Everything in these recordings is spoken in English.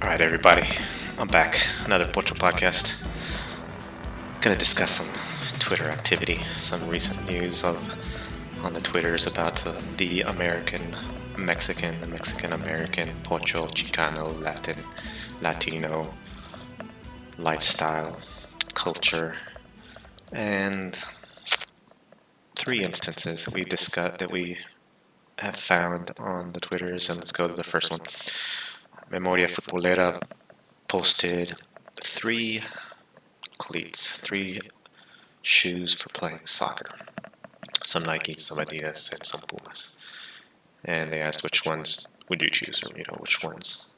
All right, everybody, I'm back. Another Pocho Podcast. Gonna discuss some Twitter activity, some recent news on the Twitters about the Mexican American, Pocho, Chicano, Latino lifestyle, culture, and three instances that we have found on the Twitters. And let's go to the first one. Memoria Futbolera posted three cleats, three shoes for playing soccer. Some Nike, some Adidas, and some Pumas. And they asked which ones would you choose, or which ones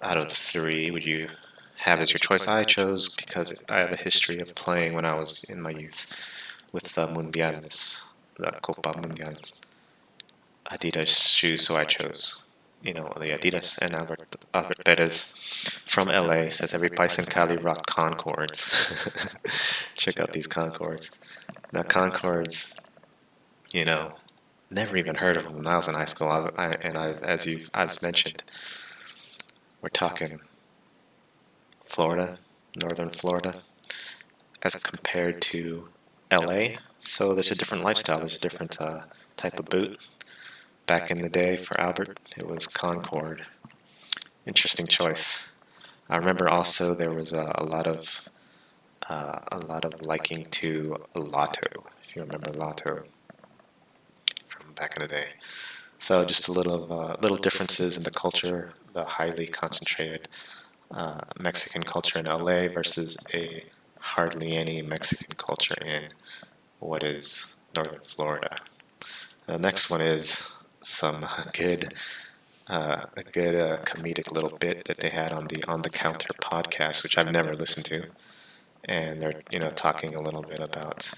out of the three would you have as your choice. I chose because I have a history of playing when I was in my youth with the Mundiales, the Copa Mundiales, Adidas shoes, so I chose the Adidas. And Albert Perez from LA says every Paisa in Cali rock Concords. Check out these Concords. Now Concords, never even heard of them when I was in high school. I've mentioned, we're talking Florida, northern Florida, as compared to LA. So there's a different lifestyle. There's a different type of boot. Back in the day, for Albert, it was Concord. Interesting choice. I remember also there was a lot of liking to Lotto, if you remember Lotto from back in the day. So just a little differences in the culture, the highly concentrated Mexican culture in LA versus a hardly any Mexican culture in what is northern Florida. The next one is some good comedic little bit that they had on the Counter podcast, which I've never listened to, and they're talking a little bit about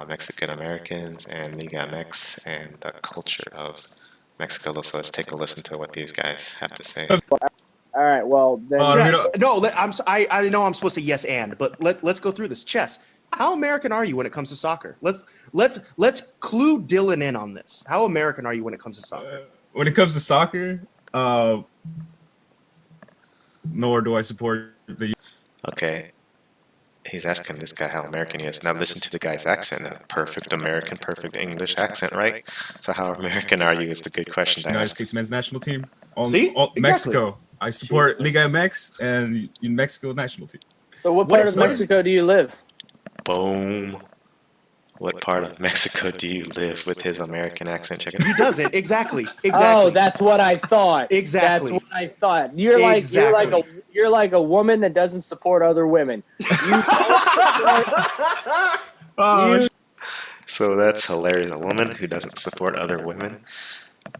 Mexican Americans and Liga MX and the culture of Mexico. So let's take a listen to what these guys have to say. All right. Well, then. I know I'm supposed to yes and, but let's go through this. Chess. How American are you when it comes to soccer? Let's clue Dylan in on this. How American are you when it comes to soccer? When it comes to soccer, nor do I support the. Okay. He's asking this guy how American he is. Now listen to the guy's accent. A perfect American, perfect English accent, right? So how American are you is the good question to United ask. States men's national team. Exactly. Mexico. I support Liga MX and Mexico national team. So what part of Mexico do you live? Boom. What part of Mexico do you live with his American accent? Check it out. He doesn't. Exactly. Oh, that's what I thought. Exactly. That's what I thought. You're like a woman that doesn't support other women. So that's hilarious. A woman who doesn't support other women.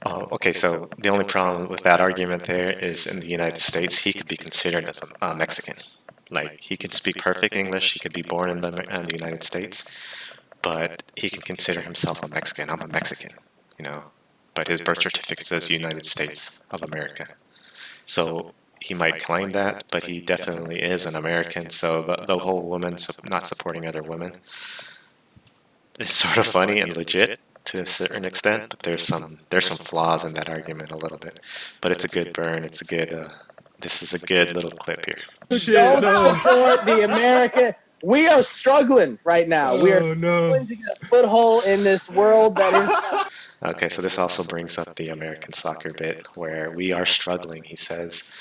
Oh, okay, so the only problem with that argument there is in the United States, he could be considered as a Mexican. Like, he could speak perfect English, he could be born in the United States, but he can consider himself a Mexican. I'm a Mexican, but his birth certificate says United States of America. So he might claim that, but he definitely is an American. So the whole woman not supporting other women is sort of funny and legit to a certain extent, but there's some flaws in that argument a little bit. But it's a good burn. It's a good. This is a good little clip here. Don't support the American. We are struggling right now. We are struggling to get a foothold in this world that is. Okay, so this also brings up the American soccer bit, where we are struggling. He says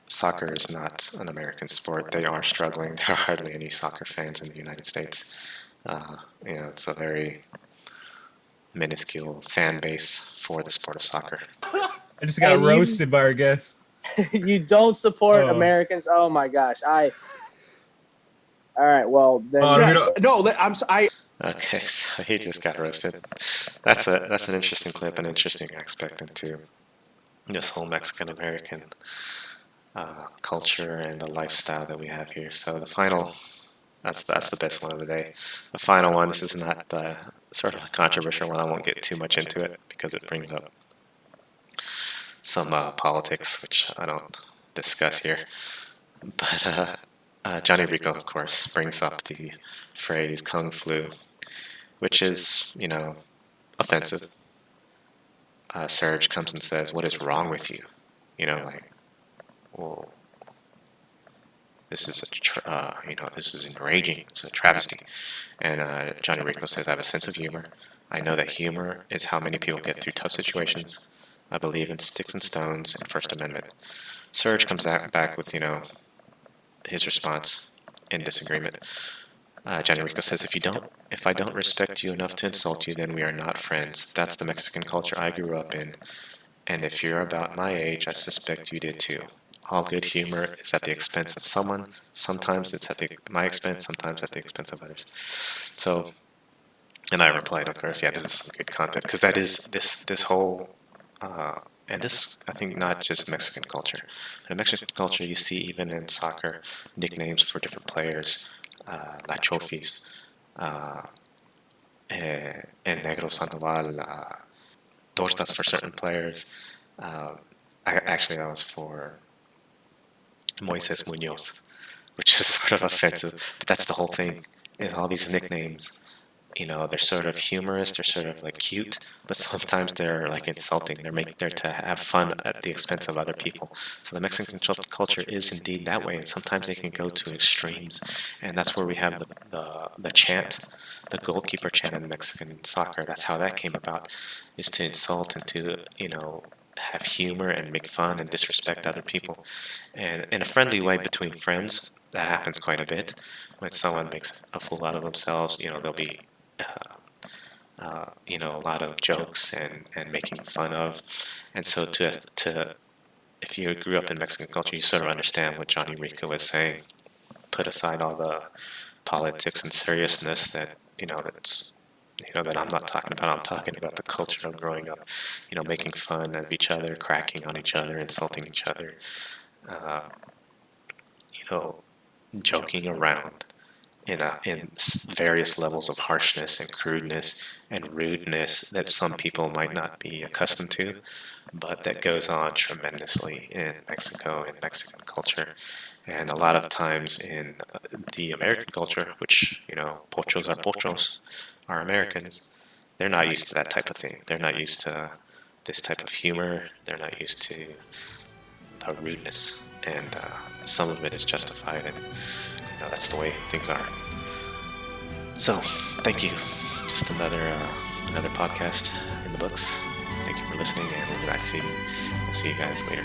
soccer is not an American sport. They are struggling. There are hardly any soccer fans in the United States. It's a very minuscule fan base for the sport of soccer. I just got roasted by our guest. You don't support Americans. Oh my gosh. All right. Well, then. Okay, so he just got roasted. That's an interesting clip, an interesting aspect into this whole Mexican American culture and the lifestyle that we have here. So the final. That's the best one of the day. The final one, this is not the sort of controversial one. I won't get too much into it because it brings up some politics, which I don't discuss here. But Johnny Rico, of course, brings up the phrase Kung Flu, which is, offensive. Serge comes and says, "What is wrong with you?" well, this is this is enraging. It's a travesty. And Johnny Rico says, I have a sense of humor. I know that humor is how many people get through tough situations. I believe in sticks and stones and First Amendment. Serge comes back with, his response in disagreement. Johnny Rico says, if I don't respect you enough to insult you, then we are not friends. That's the Mexican culture I grew up in. And if you're about my age, I suspect you did too. All good humor is at the expense of someone. Sometimes it's at my expense, sometimes at the expense of others. So, and I replied, of course, yeah, this is some good content, because that is this whole, and this, I think, not just Mexican culture. In Mexican culture, you see even in soccer, nicknames for different players, La Chofis, and Negro Sandoval, tortas for certain players. Actually, that was for Moises Munoz, which is sort of offensive. But that's the whole thing, is all these nicknames. They're sort of humorous, they're sort of like cute, but sometimes they're like insulting. They're to have fun at the expense of other people. So the Mexican culture is indeed that way, and sometimes they can go to extremes. And that's where we have the chant, the goalkeeper chant in Mexican soccer. That's how that came about, is to insult and to, have humor and make fun and disrespect other people. And in a friendly way between friends, that happens quite a bit. When someone makes a fool out of themselves, there'll be a lot of jokes and making fun of. And so if you grew up in Mexican culture, you sort of understand what Johnny Rico was saying. Put aside all the politics and seriousness that that I'm not talking about. I'm talking about the culture of growing up, making fun of each other, cracking on each other, insulting each other, joking around in various levels of harshness and crudeness and rudeness that some people might not be accustomed to, but that goes on tremendously in Mexico and Mexican culture. And a lot of times in the American culture, which, pochos are pochos, are Americans, they're not used to that type of thing. They're not used to this type of humor. They're not used to the rudeness. And some of it is justified, and that's the way things are. So, thank you. Just another podcast in the books. Thank you for listening, and we'll see you guys later.